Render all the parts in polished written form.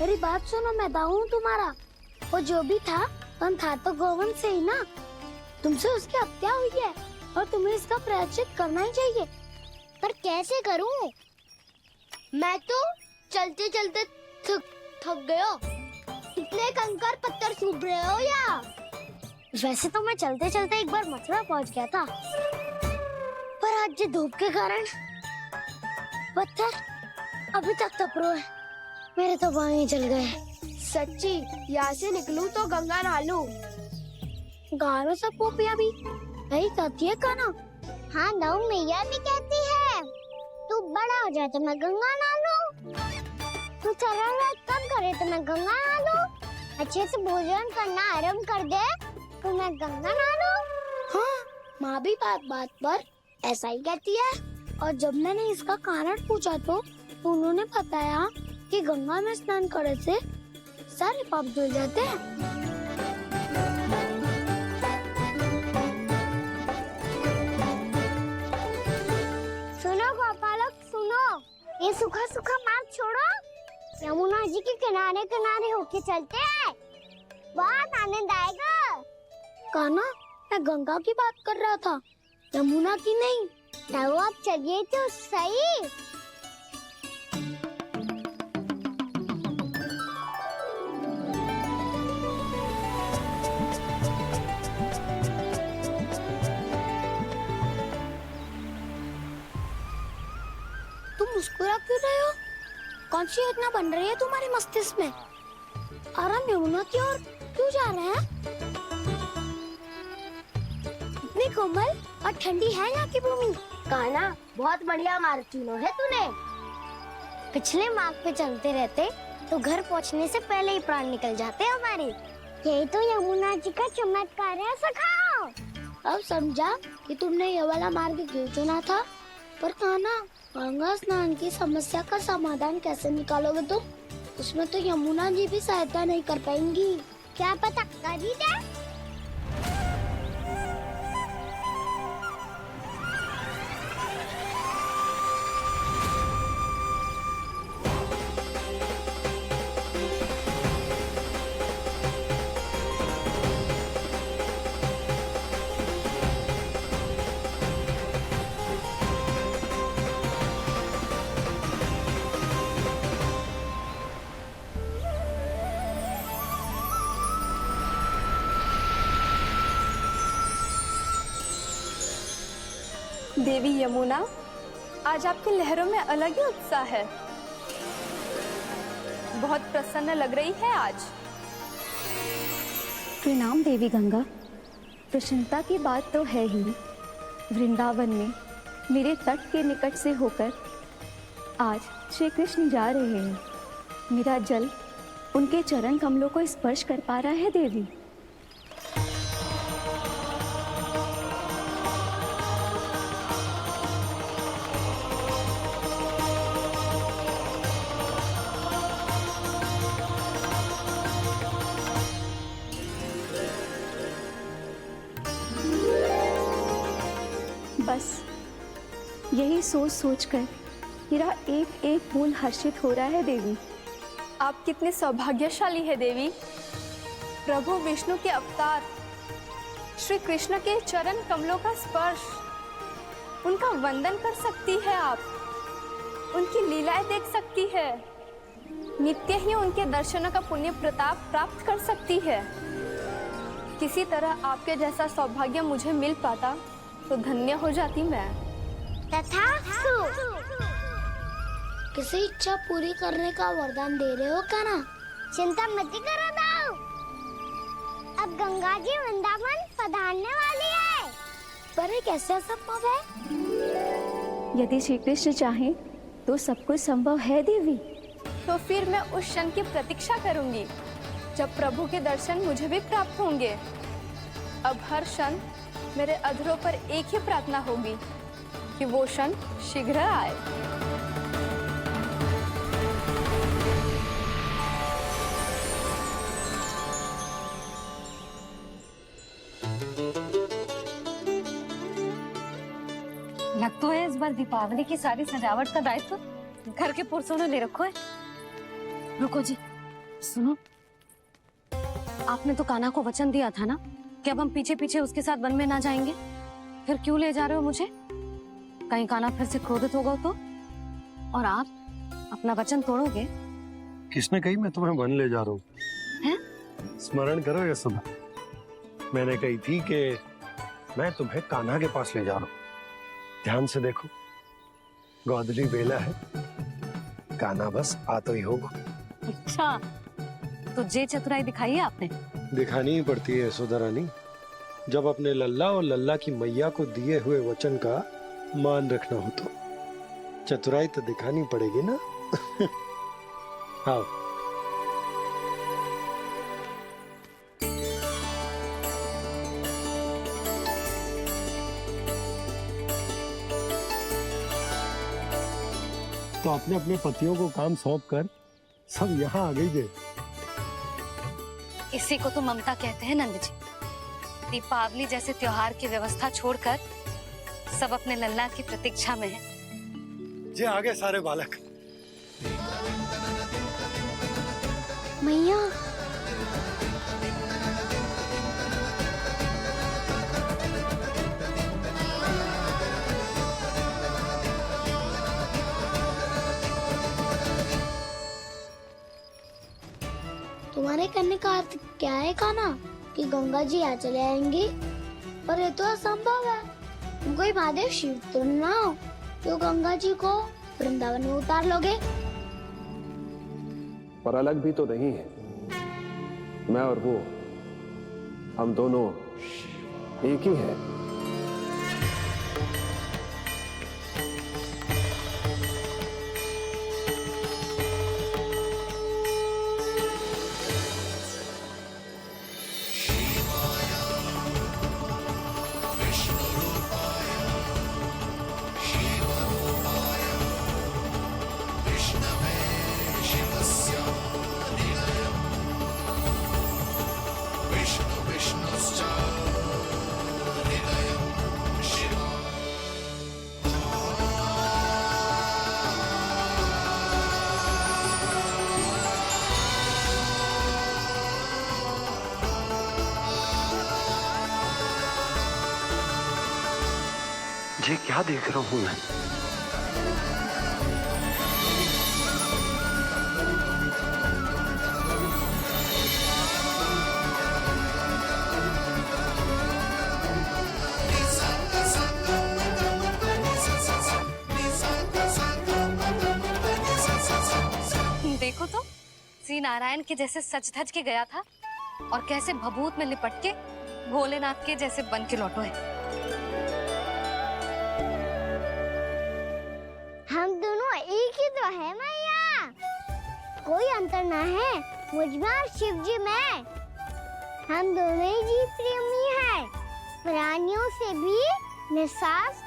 मेरी बात सुनो, मैं दाऊ हूँ तुम्हारा। वो जो भी था था तो गोवंश से ही ना। तुमसे उसकी हत्या हुई है और तुम्हें इसका प्रायश्चित करना ही चाहिए। पर कैसे करूं? मैं तो चलते चलते थक गया। इतने कंकड़ पत्थर सूख रहे हो या? वैसे तो मैं चलते चलते एक बार मथुरा पहुंच गया था, पर आज ये धूप के कारण पत्थर अभी तक तप रहे हैं। मेरे तो पाँव ही जल गए। सच्ची, यहाँ से निकलूं तो गंगा नहा लूं। गारो सब पोपिया भी यही कहती है काना। हाँ, नौ मैया भी कहती है तू बड़ा हो जाए तो मैं गंगा नहा लूं, तू चरण व्रत कम करे तो मैं गंगा नहा लूं, अच्छे से भोजन करना आरंभ कर दे तो मैं गंगा नहा लूं। हाँ, माँ भी बात बात पर ऐसा ही कहती है। और जब मैंने इसका कारण पूछा तो उन्होंने बताया कि गंगा में स्नान करने से सारे पाप धुल जाते हैं। सुनो गोपालक, सुनो, ये सूखा सूखा मार्ग छोड़ो, यमुना जी के किनारे किनारे होके चलते हैं, बहुत आनंद आएगा। काना, मैं गंगा की बात कर रहा था, यमुना की नहीं। तो आप चलिए तो सही। तुम मुस्कुरा क्यों रहे हो? कौन सी योजना बन रही है तुम्हारे मस्तिष्क में? और हम यमुना की ओर क्यों जा रहे हैं? इतनी कोमल और ठंडी है यहाँ की भूमि। कान्हा, बहुत बढ़िया मार्ग चुना है तूने। पिछले मार्ग पे चलते रहते तो घर पहुँचने से पहले ही प्राण निकल जाते हमारे। यही तो यमुना जी का चमत्कार है सखाओ। अब समझा कि तुमने ये वाला मार्ग क्यों चुना था। पर कान्हा, गंगा स्नान की समस्या का समाधान कैसे निकालोगे तुम? उसमें तो यमुना जी भी सहायता नहीं कर पाएंगी। क्या पता कर ही दे। देवी यमुना, आज आपकी लहरों में अलग ही उत्साह है। बहुत प्रसन्न लग रही है आज। प्रणाम देवी गंगा। प्रसन्नता की बात तो है ही। वृंदावन में मेरे तट के निकट से होकर आज श्री कृष्ण जा रहे हैं। मेरा जल उनके चरण कमलों को स्पर्श कर पा रहा है देवी। बस यही सोच सोचकर मेरा एक एक फूल हर्षित हो रहा है देवी। आप कितने सौभाग्यशाली है देवी। प्रभु विष्णु के अवतार श्री कृष्ण के चरण कमलों का स्पर्श, उनका वंदन कर सकती है आप, उनकी लीलाएं देख सकती है, नित्य ही उनके दर्शनों का पुण्य प्रताप प्राप्त कर सकती है। किसी तरह आपके जैसा सौभाग्य मुझे मिल पाता तो धन्य हो जाती मैं। तथास्तु। किसी इच्छा पूरी करने का वरदान दे रहे हो क्या ना? चिंता मत करो दाऊ, अब गंगा जी वृंदावन पधारने वाली है। पर ये कैसे संभव है? यदि श्री कृष्ण चाहें तो सब कुछ संभव है देवी। तो फिर मैं उस क्षण की प्रतीक्षा करूंगी जब प्रभु के दर्शन मुझे भी प्राप्त होंगे। अब हर क्षण मेरे अधरों पर एक ही प्रार्थना होगी कि वो क्षण शीघ्र आए। लग तो है इस बार दीपावली की सारी सजावट का दायित्व घर के पुरुषों ने ले रखो है। रुको जी, सुनो, आपने तो कान्हा को वचन दिया था ना कि अब हम पीछे पीछे उसके साथ वन में ना जाएंगे। फिर क्यों ले जा रहे हो मुझे? कहीं कान्हा फिर से क्रोधित होगा तो? और आप अपना वचन तोड़ोगे? किसने कही मैं तुम्हें वन ले जा रहा हूँ? स्मरण करो ये सुबह, मैंने कही थी कि मैं तुम्हें कान्हा के पास ले जा रहा हूँ। ध्यान से देखो, गोदली बेला है, कान्हा बस आ तो ही होगा। अच्छा, तो जे चतुराई दिखाई है आपने? दिखानी ही पड़ती है यशोदा रानी, जब अपने लल्ला और लल्ला की मैया को दिए हुए वचन का मान रखना हो तो चतुराई तो दिखानी पड़ेगी ना। आओ। तो अपने अपने पतियों को काम सौंप कर सब यहाँ आ गई थे। इसी को तो ममता कहते हैं नंद जी। दीपावली जैसे त्योहार की व्यवस्था छोड़कर सब अपने लल्ला की प्रतीक्षा में हैं। जे आगे सारे बालक। मैया तुम्हारे करने का अर्थ क्या है कान्हा? कि गंगा जी यहाँ चले आएंगी? पर ये तो असंभव है। तुम कोई महादेव शिव तो ना हो जो गंगा जी को वृंदावन में उतार लोगे। पर अलग भी तो नहीं है। मैं और वो, हम दोनों एक ही हैं। ये क्या देख रहा हूँ मैं? देखो तो, श्री नारायण के जैसे सच धज के गया था और कैसे भभूत में लिपट के भोलेनाथ के जैसे बन के लौटो है। हम दोनों एक ही तो है मैया, कोई अंतर ना है मुझ में और शिव जी में। हम दोनों ही जीव प्रेमी हैं, प्राणियों से भी निस्वार्थ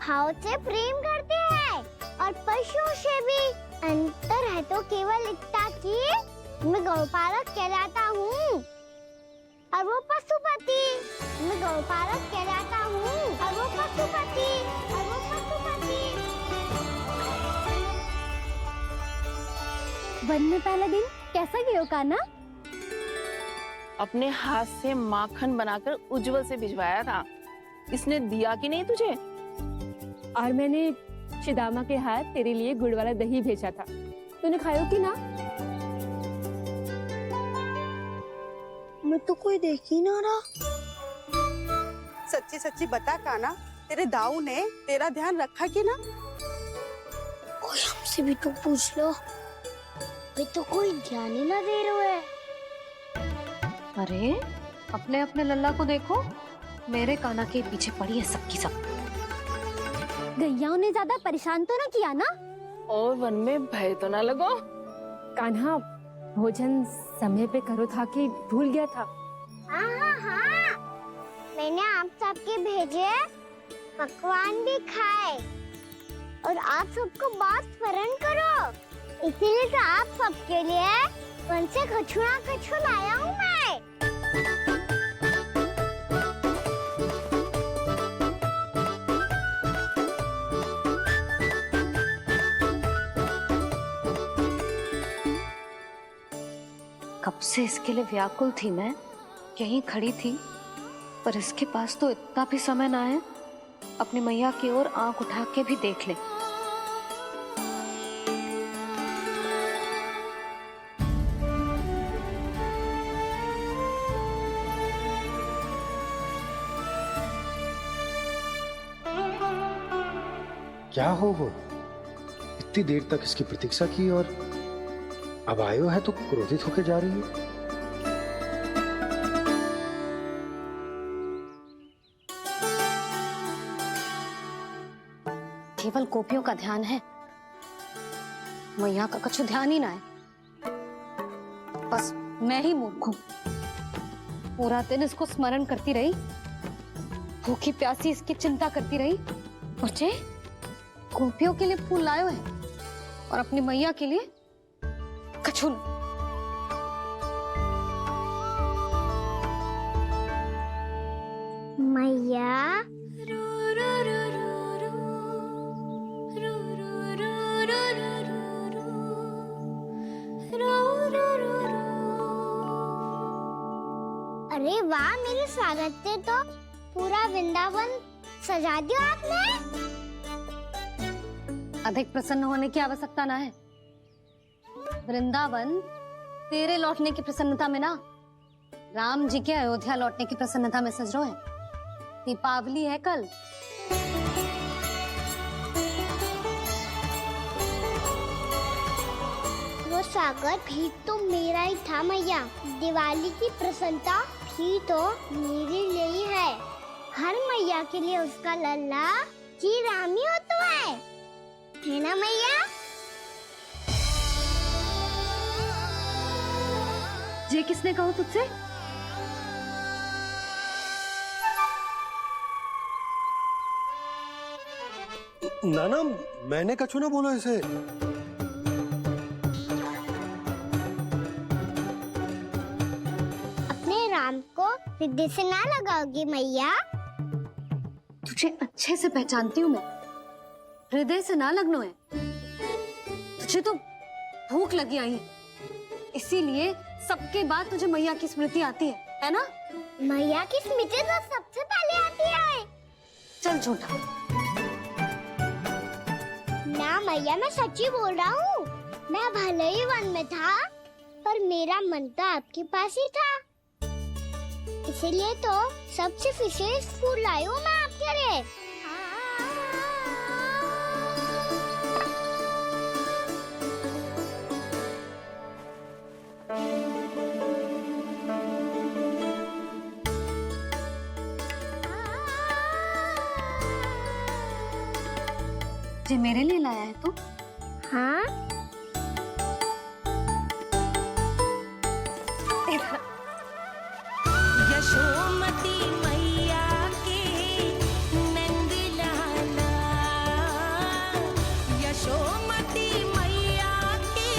भाव से प्रेम करते हैं और पशुओं से भी। अंतर है तो केवल इतना कि मैं गौपालक कहलाता हूँ और वो पशुपति। मैं गौपालक कहलाता हूँ और वो पशुपति। वन में पहला दिन कैसा गया कान्हा? अपने हाथ से माखन बनाकर उज्जवल से भिजवाया था। इसने दिया कि नहीं तुझे? और मैंने शिदामा के हाथ तेरे लिए गुड़ वाला दही भेजा था, तूने खायो कि ना? मैं तो कोई देख ही ना रहा। सच्ची सच्ची बता कान्हा, तेरे दाऊ ने तेरा ध्यान रखा कि ना? कोई हमसे भी तो पूछ लो, अभी तो कोई ध्यान ही ना दे रहे है। अरे अपने अपने लल्ला को देखो, मेरे कान्हा के पीछे पड़ी है सबकी सब। गैयाओं ने ज्यादा परेशान तो ना किया ना? और वन में भय तो ना लगो? कान्हा भोजन समय पे करो था कि भूल गया था? हाँ, मैंने आप सबके भेजे पकवान भी खाए और आप सबको बात स्मरण करो, इसीलिए तो आप सबके लिए वन से कछु लाया हूँ मैं। कब से इसके लिए व्याकुल थी मैं, यहीं खड़ी थी, पर इसके पास तो इतना भी समय ना है अपनी मैया की ओर आंख उठा के भी देख ले। क्या हो वो? इतनी देर तक इसकी प्रतीक्षा की और अब आयो है तो क्रोधित होकर जा रही है। केवल गोपियों का ध्यान है, मैया का कछु ध्यान ही ना है। बस मैं ही मूर्ख हूं, पूरा दिन इसको स्मरण करती रही, भूखी प्यासी इसकी चिंता करती रही, और जे गोपियों के लिए फूल लायो है और अपनी मैया के लिए कछु नहीं। मैया अरे वाह, मेरे स्वागत से तो पूरा वृंदावन सजा दिया आपने। अधिक प्रसन्न होने की आवश्यकता ना है। वृंदावन तेरे लौटने की प्रसन्नता में ना, राम जी के अयोध्या लौटने की प्रसन्नता में सज रहे हैं। दीपावली है कल। वो स्वागत भी तो मेरा ही था मैया। दिवाली की प्रसन्नता भी तो मेरे लिए ही है। हर मैया के लिए उसका लल्ला जी राम ही होता है ना मैया? ये किसने कहा तुझसे? नाना, मैंने कछु ना बोला इसे। अपने राम को हृदय से ना लगाओगी मैया? तुझे अच्छे से पहचानती हूँ मैं, हृदय से ना लगनो है। तुझे तो भूख लगी आई है, इसीलिए सबके बाद तुझे मैया की स्मृति आती है ना? मैया की स्मृति तो सबसे पहले आती है। चल झूठा। ना मैया, मैं सच्ची बोल रहा हूँ। मैं भले ही वन में था, पर मेरा मन तो आपके पास ही था। इसीलिए तो सबसे विशेष फूल लाई हूँ मैं आपके लिए। ये मेरे लिए लाया है तू? हाँ, यशोमती मैया के नंद लाला, यशोमती मैया के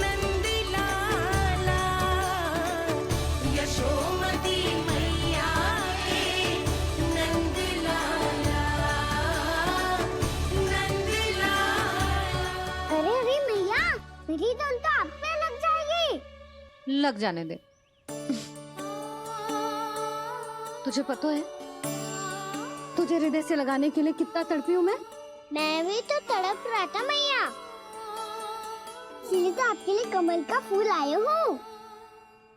नंद लाला, यशोमती मैया के नंद लाला, नंद लाला। अरे अरे मैया, मेरी धुन तो आप पे लग जाएगी। लग जाने दे। तुझे पता है तुझे हृदय से लगाने के लिए कितना तड़पी हूँ मैं? मैं भी तो तड़प रहा था मैया, इसलिए तो आपके लिए कमल का फूल आया हूँ।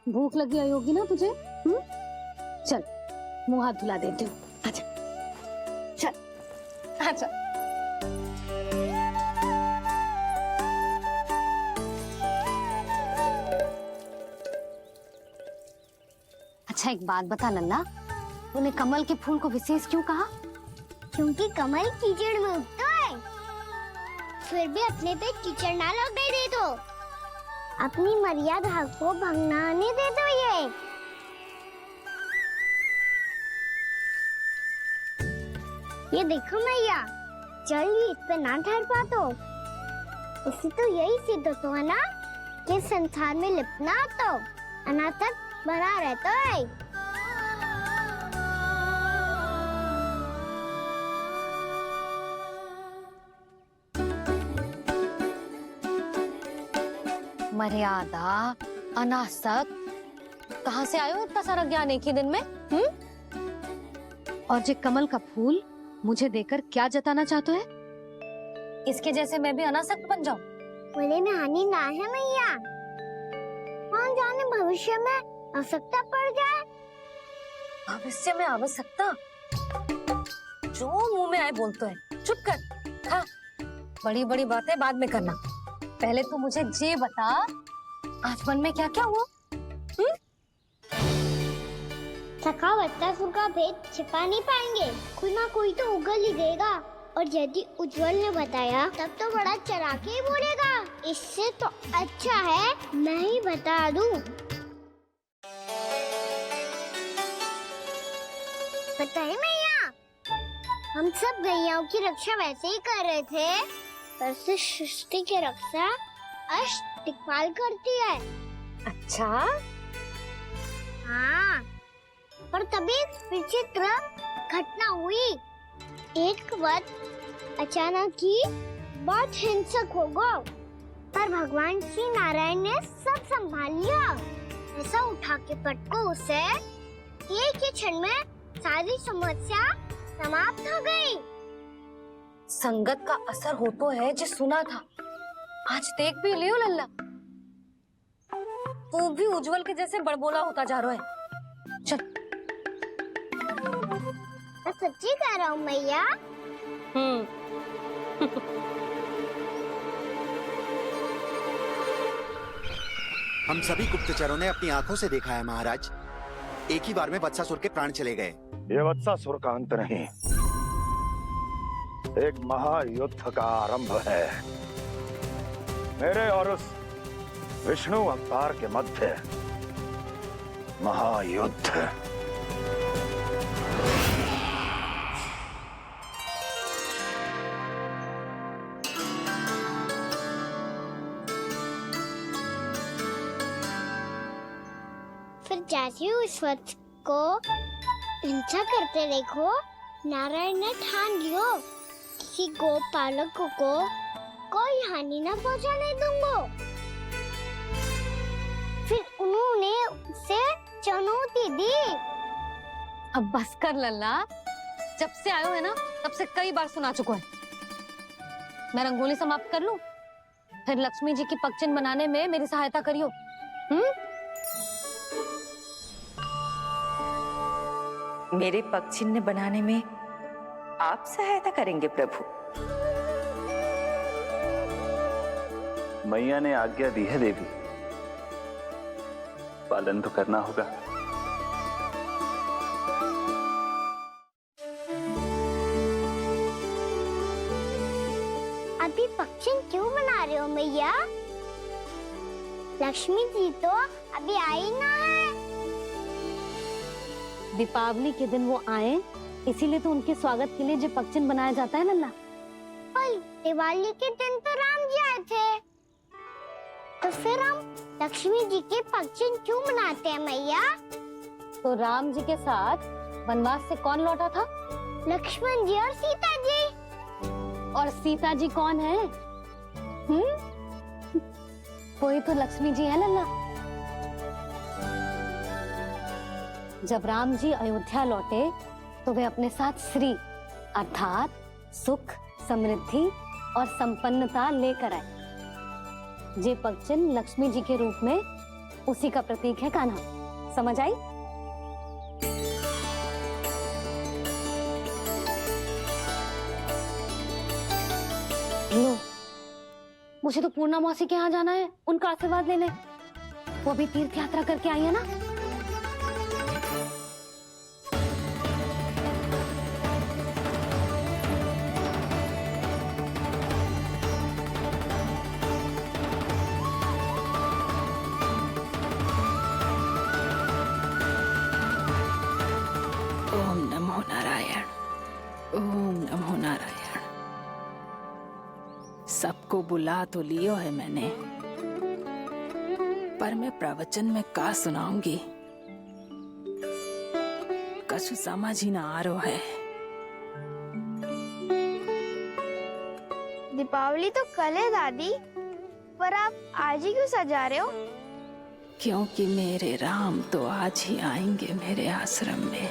भूख लगी आई होगी ना तुझे? चल मुंह हाथ धुला देती हूँ। आजा, चल आजा। अच्छा एक बात बता लल्ला, तूने कमल के फूल को विशेष क्यों कहा? क्योंकि कमल कीचड़ में उगता है, फिर भी अपने पे कीचड़ ना लगने दे दो। अपनी मर्यादा को भंग ना आने दे दो। ये देखो मैया, जल भी इस पे ना ठहर पातो। इससे तो यही सिद्ध होता है ना कि संसार में लिपना तो अनाथ तक बना रहता है। मर्यादा अनासक, कहाँ से आयो इतना सारा ज्ञान एक ही दिन में? और जे कमल का फूल मुझे देकर क्या जताना चाहते है? इसके जैसे मैं भी अनासक्त बन जाऊं? बोले में हानि ना है मैया, कौन जाने भविष्य में आवश्यकता पड़ जाए। भविष्य में आवश्यकता? जो मुंह में आए बोलते हैं, चुप कर। हाँ, बड़ी बड़ी बातें बाद में करना, पहले तो मुझे ये बता आज मन में क्या क्या हुआ? सखावत्ता का भेद छिपा नहीं पाएंगे, कोई ना कोई तो उगल ही देगा। और यदि उज्जवल ने बताया तब तो बड़ा चढ़ा के ही बोलेगा। इससे तो अच्छा है मैं ही बता दूं। पता है मैया, हम सब गैयाओं की रक्षा वैसे ही कर रहे थे, पर से सृष्टि की रक्षा अष्ट दिक्पाल करती है। अच्छा, हाँ, पर तभी विचित्र घटना हुई। एक वक्त अचानक ही बहुत हिंसक हो गया, पर भगवान श्री नारायण ने सब संभाल लिया। ऐसा उठा के पटको उसे, एक ही क्षण में सारी समस्या समाप्त हो गई। संगत का असर हो तो है जो सुना था, आज देख भी लियो लल्ला, तू भी उज्जवल के जैसे बड़बोला होता जा रहा है। चल। मैं सच्ची कह रहा हूँ मैया। हम सभी गुप्तचरों ने अपनी आंखों से देखा है महाराज, एक ही बार में वत्सासुर के प्राण चले गए। ये वत्सासुर का अंत नहीं, एक महायुद्ध का आरंभ है। मेरे और उस विष्णु अवतार के मध्य महायुद्ध। फिर जैसे ही उस वत्स को हिंसा करते देखो, नारायण ने ठान लियो किसी गोपालक को कोई हानि न पहुंचाने दूंगा। फिर उन्होंने उसे चुनौती दी। अब बस कर लल्ला, जब से आयो है ना तब से कई बार सुना चुका है। मैं रंगोली समाप्त कर लूं, फिर लक्ष्मी जी की पगचिन बनाने में मेरी सहायता करियो। मेरे पगचिन्ह बनाने में आप सहायता करेंगे प्रभु? मैया ने आज्ञा दी है देवी, पालन तो करना होगा। अभी पक्षी क्यों बना रहे हो मैया? लक्ष्मी जी तो अभी आई ना है। दीपावली के दिन वो आए, इसीलिए तो उनके स्वागत के लिए जो पगचिन बनाया जाता है लल्ला। पर दिवाली के दिन तो राम जी आए थे, तो फिर हम लक्ष्मी जी के पगचिन क्यों मनाते हैं मैया? तो राम जी के साथ वनवास से कौन लौटा था? लक्ष्मण जी और सीता जी। और सीता जी कौन है? कोई तो लक्ष्मी जी है लल्ला। जब राम जी अयोध्या लौटे तो वे अपने साथ श्री अर्थात सुख, समृद्धि और संपन्नता लेकर आए। जे पगचिन लक्ष्मी जी के रूप में उसी का प्रतीक है कान्हा। समझ आई? लो, मुझे तो पूर्णा मौसी के यहाँ जाना है, उनका आशीर्वाद लेने। वो भी तीर्थ यात्रा करके आई है ना। ओम नमो नारायण, ओम नमो नारायण। सबको बुला तो लियो है मैंने, पर मैं प्रवचन में का सुनाऊंगी, कछु समझ ही ना आ रहा है। दीपावली तो कल है दादी, पर आप आज ही क्यों सजा रहे हो? क्योंकि मेरे राम तो आज ही आएंगे मेरे आश्रम में।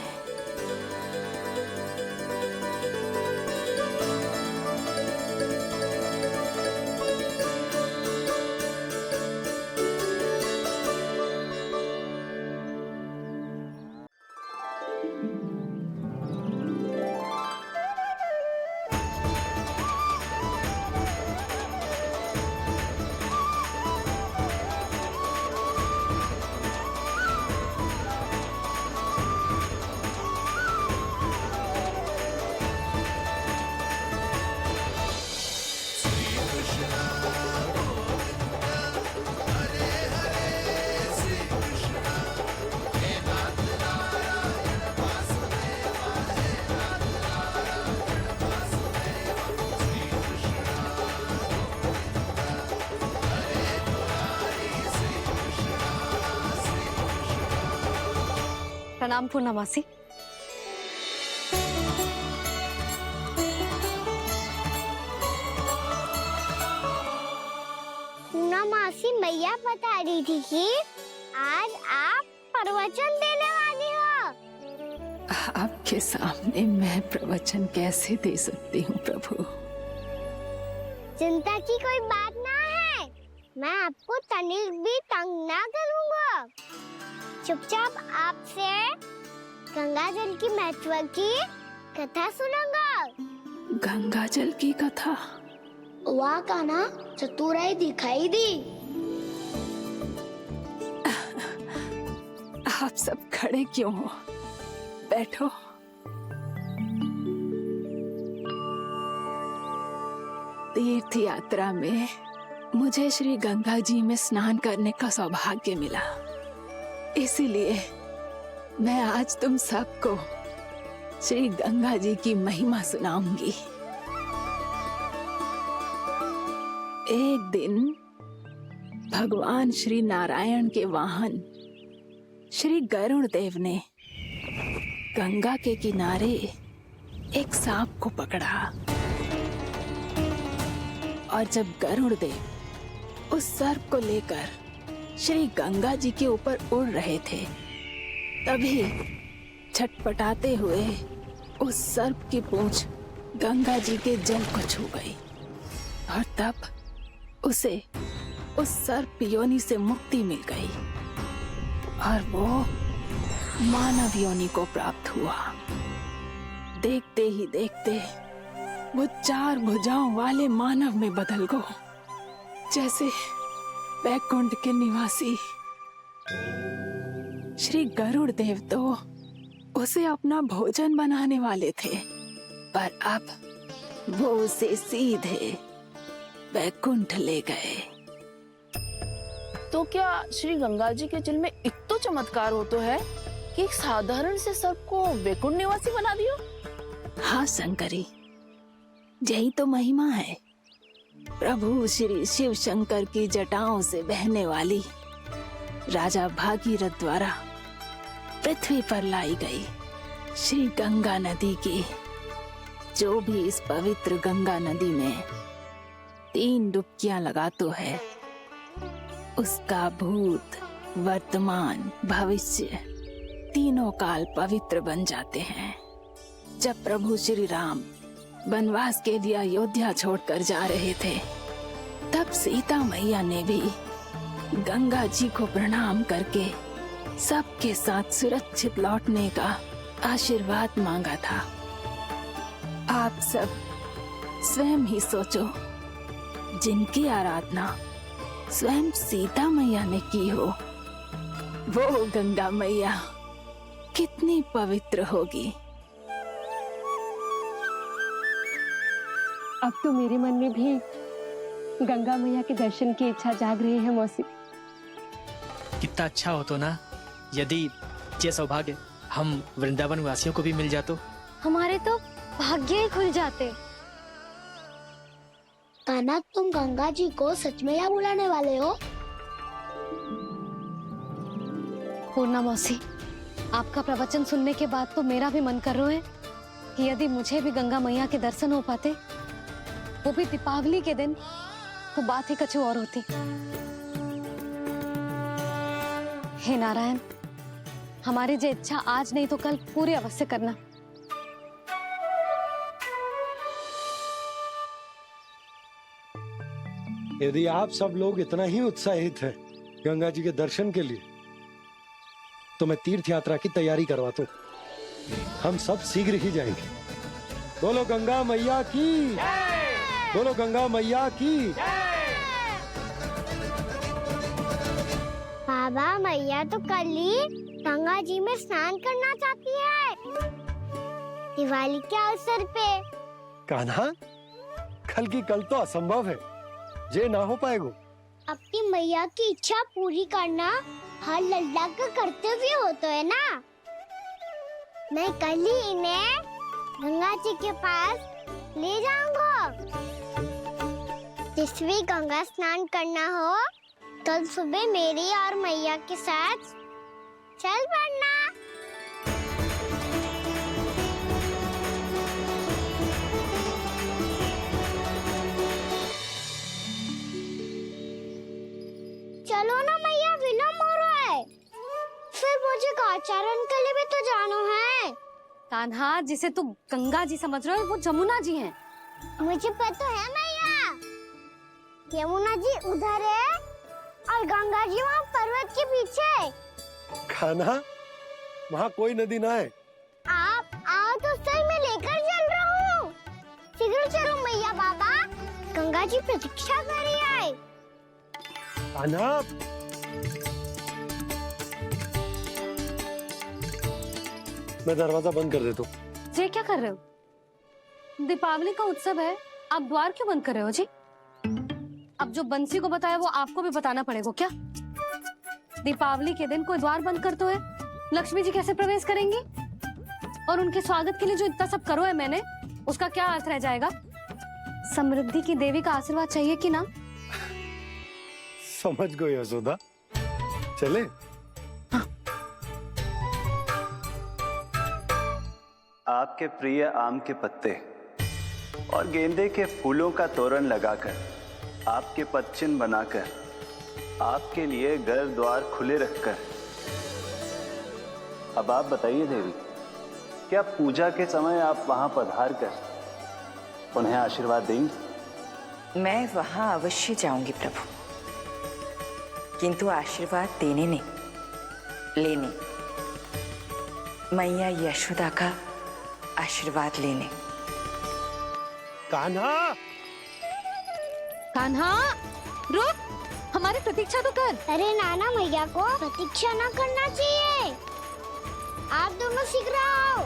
प्रणाम पूर्णमासी। पूर्णमासी मैया बता रही थी कि आज आप प्रवचन देने वाली हो। आपके सामने मैं प्रवचन कैसे दे सकती हूँ प्रभु? चिंता की कोई बात ना है, मैं आपको तनिक भी तंग ना करूँगा। चुपचाप आपसे गंगा जल की महत्व की कथा सुनूंगा। गंगा जल की कथा? वाह कान्हा, चतुराई दिखाई दी। आप सब खड़े क्यों हो? बैठो। तीर्थ यात्रा में मुझे श्री गंगा जी में स्नान करने का सौभाग्य मिला, इसीलिए मैं आज तुम सबको श्री गंगा जी की महिमा सुनाऊंगी। एक दिन भगवान श्री नारायण के वाहन श्री गरुड़ देव ने गंगा के किनारे एक सांप को पकड़ा, और जब गरुड़ देव उस सर्प को लेकर श्री गंगा जी के ऊपर उड़ रहे थे, तभी छटपटाते हुए उस सर्प की पूंछ गंगा जी के जल को छू गई, और तब उसे उस सर्प योनि से मुक्ति मिल गई और वो मानव योनि को प्राप्त हुआ। देखते ही देखते वो 4 भुजाओं वाले मानव में बदल गो, जैसे वैकुंठ के निवासी। श्री गरुड़ देव तो उसे अपना भोजन बनाने वाले थे, पर अब वो उसे सीधे वैकुंठ ले गए। तो क्या श्री गंगा जी के जल में इतना चमत्कार हो तो है कि एक साधारण से सर्प को वैकुंठ निवासी बना दियो? हाँ शंकरी, यही तो महिमा है। प्रभु श्री शिव शंकर की जटाओं से बहने वाली राजा भागीरथ द्वारा पृथ्वी पर लाई गई श्री गंगा नदी की, जो भी इस पवित्र गंगा नदी में 3 डुबकियां लगातो है, उसका भूत, वर्तमान, भविष्य तीनों काल पवित्र बन जाते हैं। जब प्रभु श्री राम वनवास के लिए अयोध्या छोड़कर जा रहे थे, तब सीता मैया ने भी गंगा जी को प्रणाम करके सबके साथ सुरक्षित लौटने का आशीर्वाद मांगा था। आप सब स्वयं ही सोचो, जिनकी आराधना स्वयं सीता मैया ने की हो, वो गंगा मैया कितनी पवित्र होगी। अब तो मेरे मन में भी गंगा मैया के दर्शन की इच्छा जाग रही है मौसी। कितना अच्छा हो तो ना यदि ये सौभाग्य हम वृंदावन वासियों को भी मिल जातो। हमारे तो भाग्य ही खुल जाते। कान्हा, तुम गंगा जी को सच में यहाँ बुलाने वाले हो? पूर्णा मौसी, आपका प्रवचन सुनने के बाद तो मेरा भी मन कर रहा है कि यदि मुझे भी गंगा मैया के दर्शन हो पाते, वो भी दीपावली के दिन, तो बात ही कुछ और होती। हे नारायण, हमारी जो इच्छा आज नहीं तो कल पूरी अवश्य करना। यदि आप सब लोग इतना ही उत्साहित हैं गंगा जी के दर्शन के लिए, तो मैं तीर्थ यात्रा की तैयारी करवाता हूँ। हम सब शीघ्र ही जाएंगे। बोलो गंगा मैया की, बोलो गंगा मैया की। बाबा, मैया तो कल ही गंगा जी में स्नान करना चाहती है, दिवाली के अवसर पे। कान्हा, कल की कल तो असंभव है, ये ना हो पाएगा। अपनी मैया की इच्छा पूरी करना हर लल्ला का कर्तव्य होता है ना। मैं कल ही इन्हें गंगा जी के पास ले जाऊंगा। जिस भी गंगा स्नान करना हो, कल सुबह मेरी और मैया के साथ चल पड़ना। चलो ना मैया, विलम्ब हो रहा है। फिर मुझे काचारण के लिए भी तो जाना है। कान्हा, जिसे तू गंगा जी समझ रहे हो वो जमुना जी हैं। मुझे पता है मैया, यमुना जी उधर है और गंगा जी वहाँ पर्वत के पीछे। कान्हा, वहाँ कोई नदी ना है। आप आओ तो सही, मैं लेकर चल रहा हूँ। शीघ्र चलो मैया बाबा, गंगा जी प्रतीक्षा कर रही है। कान्हा, मैं दरवाजा बंद कर देता हूँ। ये क्या कर रहे हो? दीपावली का उत्सव है, आप द्वार क्यों बंद कर रहे हो जी? अब जो बंसी को बताया वो आपको भी बताना पड़ेगा क्या? दीपावली के दिन कोई द्वार बंद कर तो है, लक्ष्मी जी कैसे प्रवेश करेंगी? और उनके स्वागत के लिए जो इतना सब करो है मैंने, उसका क्या अर्थ रह जाएगा? समृद्धि की देवी का आशीर्वाद चाहिए कि ना? समझ गई यशोदा, चले। आपके प्रिय आम के पत्ते और गेंदे के फूलों का तोरण लगाकर, आपके पदचिन्ह बनाकर, आपके लिए घर द्वार खुले रखकर, अब आप बताइए देवी, क्या पूजा के समय आप वहां पधार कर उन्हें आशीर्वाद देंगी? मैं वहां अवश्य जाऊंगी प्रभु, किंतु आशीर्वाद देने नहीं, लेने, मैया यशोदा का आशीर्वाद लेने। कान्हा, कान्हा, रुक, हमारी प्रतीक्षा तो कर। अरे नाना, मैया को प्रतीक्षा ना करना चाहिए। आप दोनों शीघ्र आओ।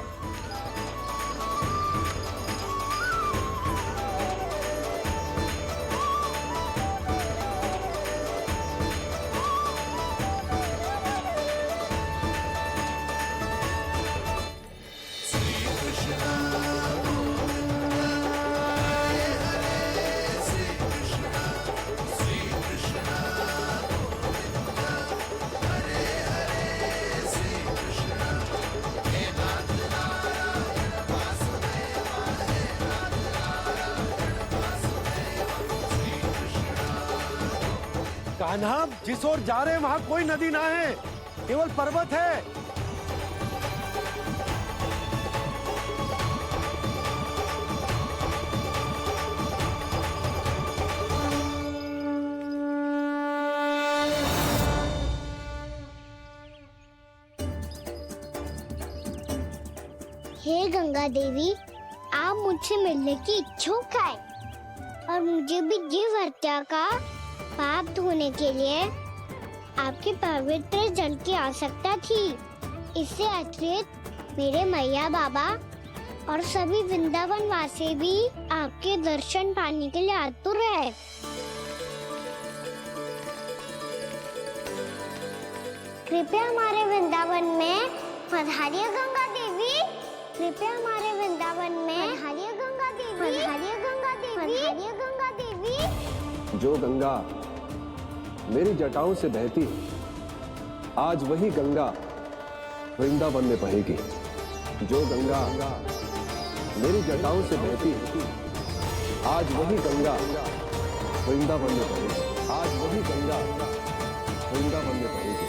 कान्हा, जिस ओर जा रहे हैं वहाँ कोई नदी ना है, केवल पर्वत है। हे गंगा देवी, आप मुझसे मिलने की इच्छुक है और मुझे भी जीव हत्या का पाप धोने के लिए आपके पवित्र जल की आवश्यकता थी। इससे अतिरिक्त मेरे मैया बाबा और सभी वृंदावन वासी भी आपके दर्शन पाने के लिए आतुर है। कृपया हमारे वृंदावन में पधारिए गंगा देवी। कृपया हमारे वृंदावन में पधारिए गंगा देवी। पधारिए गंगा देवी। पधारिए गंगा देवी। जो गंगा मेरी जटाओं से बहती है, आज वही गंगा वृंदावन में बहेगी। जो गंगा मेरी जटाओं से बहती है, आज वही गंगा वृंदावन में बहेगी। आज वही गंगा वृंदावन में बहेगी।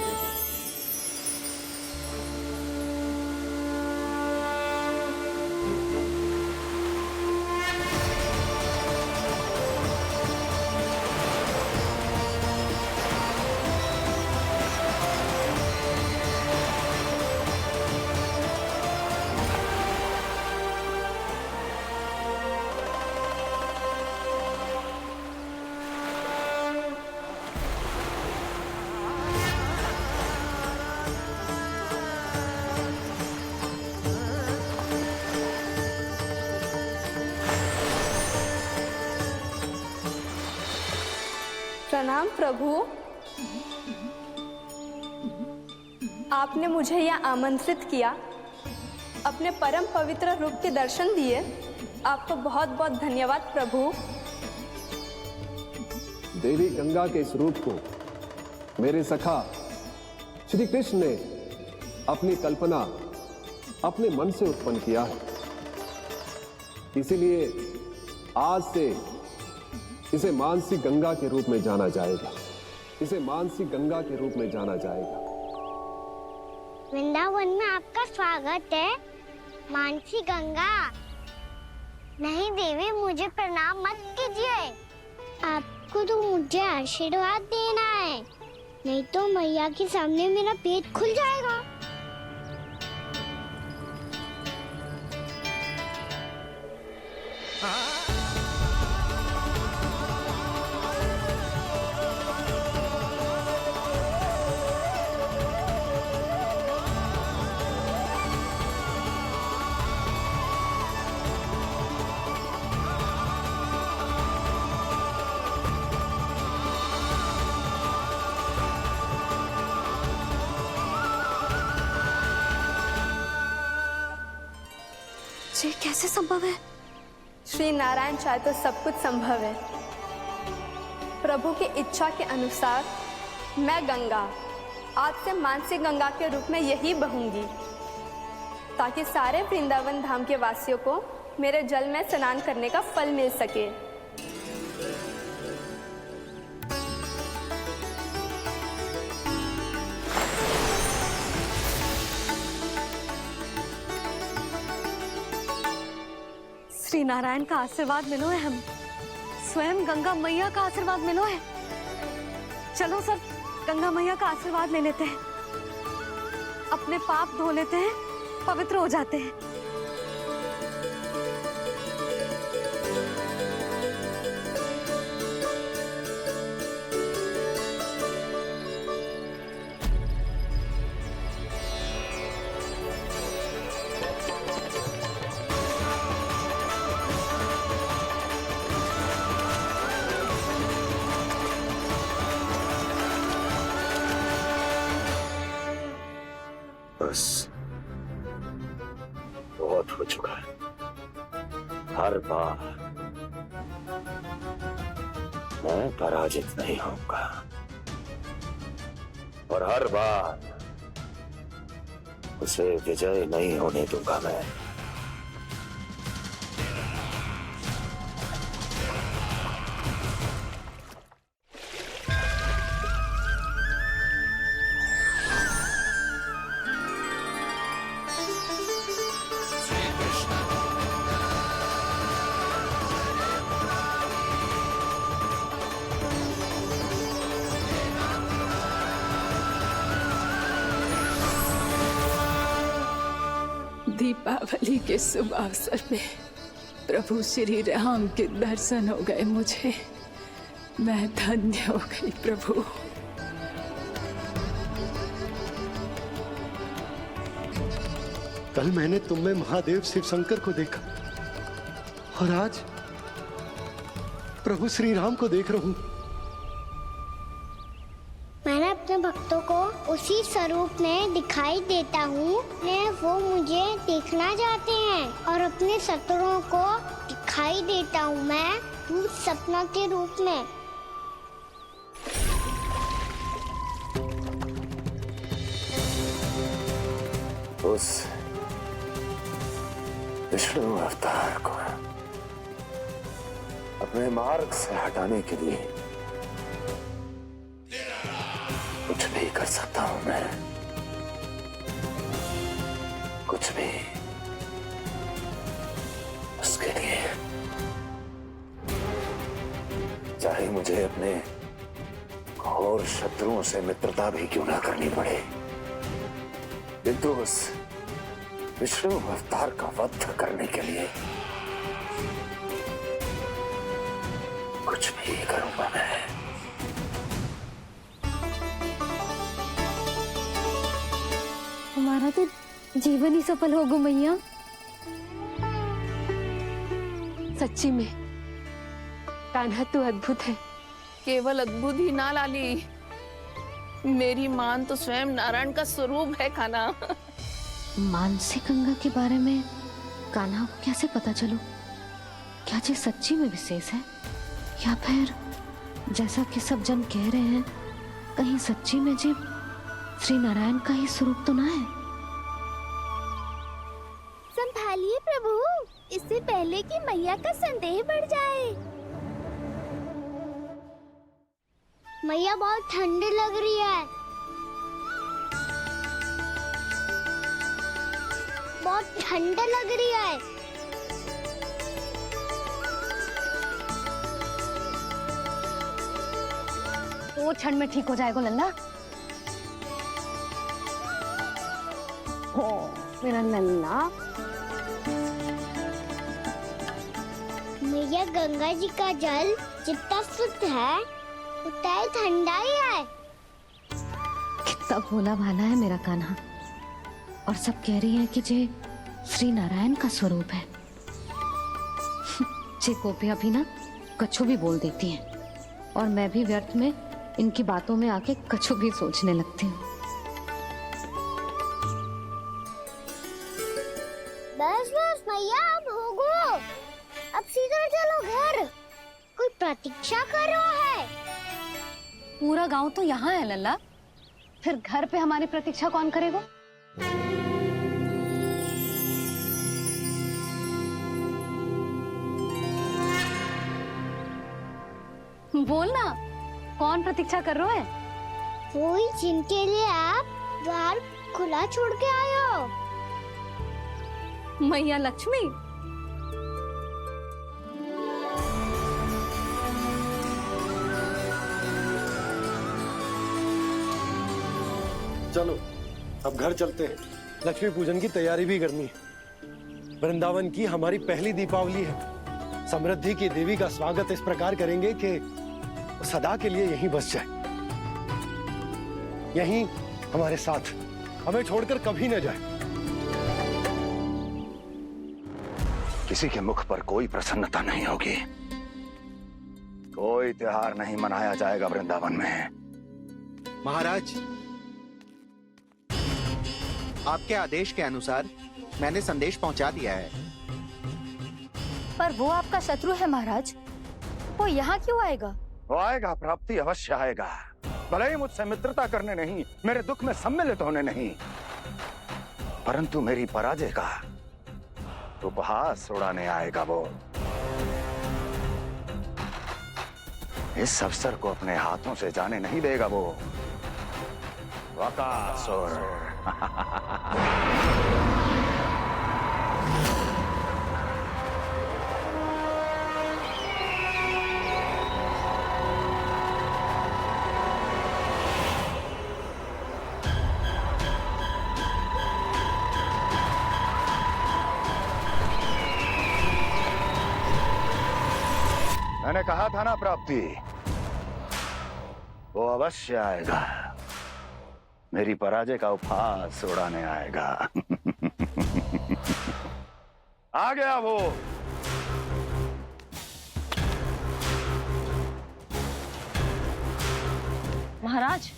प्रणाम प्रभु। आपने मुझे यह आमंत्रित किया, अपने परम पवित्र रूप के दर्शन दिए। आपको बहुत बहुत धन्यवाद प्रभु। देवी गंगा के इस रूप को मेरे सखा श्री कृष्ण ने अपनी कल्पना अपने मन से उत्पन्न किया है। इसीलिए आज से इसे मानसी गंगा के रूप में जाना जाएगा। इसे मानसी गंगा के रूप में जाना जाएगा। वृंदावन में आपका स्वागत है मानसी गंगा। नहीं देवी, मुझे प्रणाम मत कीजिए। आपको तो मुझे आशीर्वाद देना है, नहीं तो मैया के सामने मेरा पेट खुल जाएगा। ये कैसे संभव है? श्री नारायण चाहे तो सब कुछ संभव है। प्रभु की इच्छा के अनुसार मैं गंगा आज से मानसी गंगा के रूप में यही बहूंगी, ताकि सारे वृंदावन धाम के वासियों को मेरे जल में स्नान करने का फल मिल सके। श्री नारायण का आशीर्वाद मिलो है, हम स्वयं गंगा मैया का आशीर्वाद मिलो है। चलो सब गंगा मैया का आशीर्वाद ले लेते हैं, अपने पाप धो लेते हैं, पवित्र हो जाते हैं। बस बहुत हो चुका है। हर बार मैं पराजित नहीं होऊंगा और हर बार उसे विजय नहीं होने दूंगा मैं। दीपावली के शुभ अवसर में प्रभु श्री राम के दर्शन हो गए मुझे। मैं धन्य हो गई प्रभु। कल मैंने तुम में महादेव शिव शंकर को देखा और आज प्रभु श्री राम को देख रहा हूं। मैंने अपने भक्तों को उसी स्वरूप में दिखाई देता हूँ, वो मुझे देखना चाहते हैं और अपने शत्रुओं को दिखाई देता हूँ मैं भूत सपना के रूप में। उस विष्णु अवतार को अपने मार्ग से हटाने के लिए कुछ भी कर सकता हूं मैं, कुछ भी। उसके लिए चाहे मुझे अपने घोर शत्रुओं से मित्रता भी क्यों ना करनी पड़े, किंतु उस विष्णु अवतार का वध करने के लिए कुछ भी करूंगा मैं। हमारा तो जीवन ही सफल होगा मैया। सच्ची में कान्हा तू अद्भुत है। केवल अद्भुत ही ना लाली, मेरी मान तो स्वयं नारायण का स्वरूप है कान्हा। मानसी गंगा के बारे में कान्हा को कैसे पता चलो? क्या ये सच्ची में विशेष है, या फिर जैसा कि सब जन कह रहे हैं, कहीं सच्ची में जी श्री नारायण का ही स्वरूप तो ना है? संभालिए प्रभु, इससे पहले कि मैया का संदेह बढ़ जाए। मैया बहुत ठंडी लग रही है, बहुत ठंडा लग रही है। वो क्षण में ठीक हो जाएगा लल्ला। ओ मेरा लल्ला। मैया गंगा जी का जल जितना शुद्ध है उतना ही ठंडा ही है। कितना भोला भाला है मेरा कान्हा। और सब कह रही है कि ये श्री नारायण का स्वरूप है। जे गोपियां भी ना कछु भी बोल देती हैं, और मैं भी व्यर्थ में इनकी बातों में आके कछु भी सोचने लगती हूँ। बस बस मैया, अब होगो, अब सीधा चलो घर। कोई प्रतीक्षा कर रहा है। पूरा गांव तो यहाँ है लल्ला, फिर घर पे हमारी प्रतीक्षा कौन करेगा? बोलना, कौन प्रतीक्षा कर रहा है? कोई जिनके लिए आप द्वार खुला छोड़ के आए हो। मैया लक्ष्मी। चलो अब घर चलते हैं, लक्ष्मी पूजन की तैयारी भी करनी है। वृंदावन की हमारी पहली दीपावली है। समृद्धि की देवी का स्वागत इस प्रकार करेंगे कि वो सदा के लिए यहीं बस जाए, यहीं हमारे साथ, हमें छोड़कर कभी न जाए। किसी के मुख पर कोई प्रसन्नता नहीं होगी, कोई त्योहार नहीं मनाया जाएगा वृंदावन में। महाराज, आपके आदेश के अनुसार मैंने संदेश पहुंचा दिया है। पर वो आपका शत्रु है महाराज, वो यहाँ क्यों आएगा? वो आएगा, प्राप्ति अवश्य आएगा। भले ही मुझसे मित्रता करने नहीं, मेरे दुख में सम्मिलित होने नहीं, परंतु मेरी पराजय का उपहास उड़ाने आएगा वो। इस अवसर को अपने हाथों से जाने नहीं देगा वो। वकासुर। मैंने कहा था ना प्राप्ति, वो अवश्य आएगा, मेरी पराजय का उपहास उड़ाने आएगा। आ गया वो। महाराज,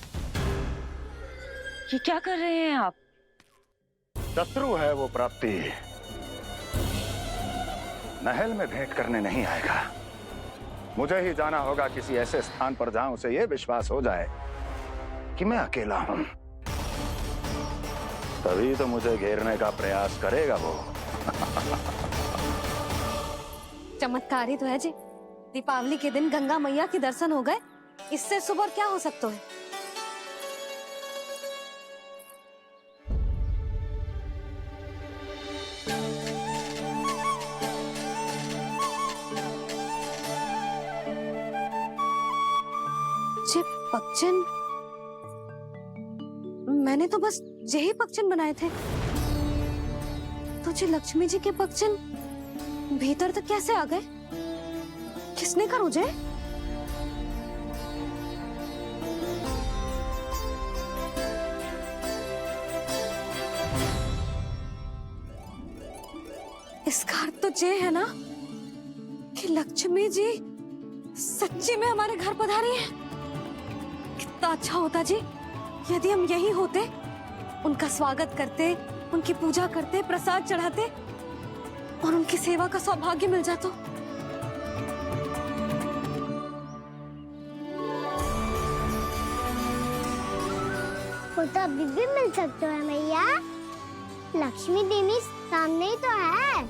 ये क्या कर रहे हैं आप? शत्रु है वो प्राप्ति, महल में भेंट करने नहीं आएगा। मुझे ही जाना होगा किसी ऐसे स्थान पर जहां उसे यह विश्वास हो जाए कि मैं अकेला हूं, तभी तो मुझे घेरने का प्रयास करेगा वो। चमत्कारी तो है जी, दीपावली के दिन गंगा मैया के दर्शन हो गए, इससे शुभ और क्या हो सकता है? जे पक्षन, मैंने तो बस यही पक्षन बनाए थे, तो जे लक्ष्मी जी के पक्षन भीतर तक कैसे आ गए? किसने कर मुझे? इसका अर्थ तो ये है ना कि लक्ष्मी जी सच्ची में हमारे घर पधारी है। कितना अच्छा होता जी यदि हम यही होते, उनका स्वागत करते, उनकी पूजा करते, प्रसाद चढ़ाते और उनकी सेवा का सौभाग्य मिल जाता। वो तो अभी भी मिल सकते हैं मैया। लक्ष्मी देवी सामने ही तो है।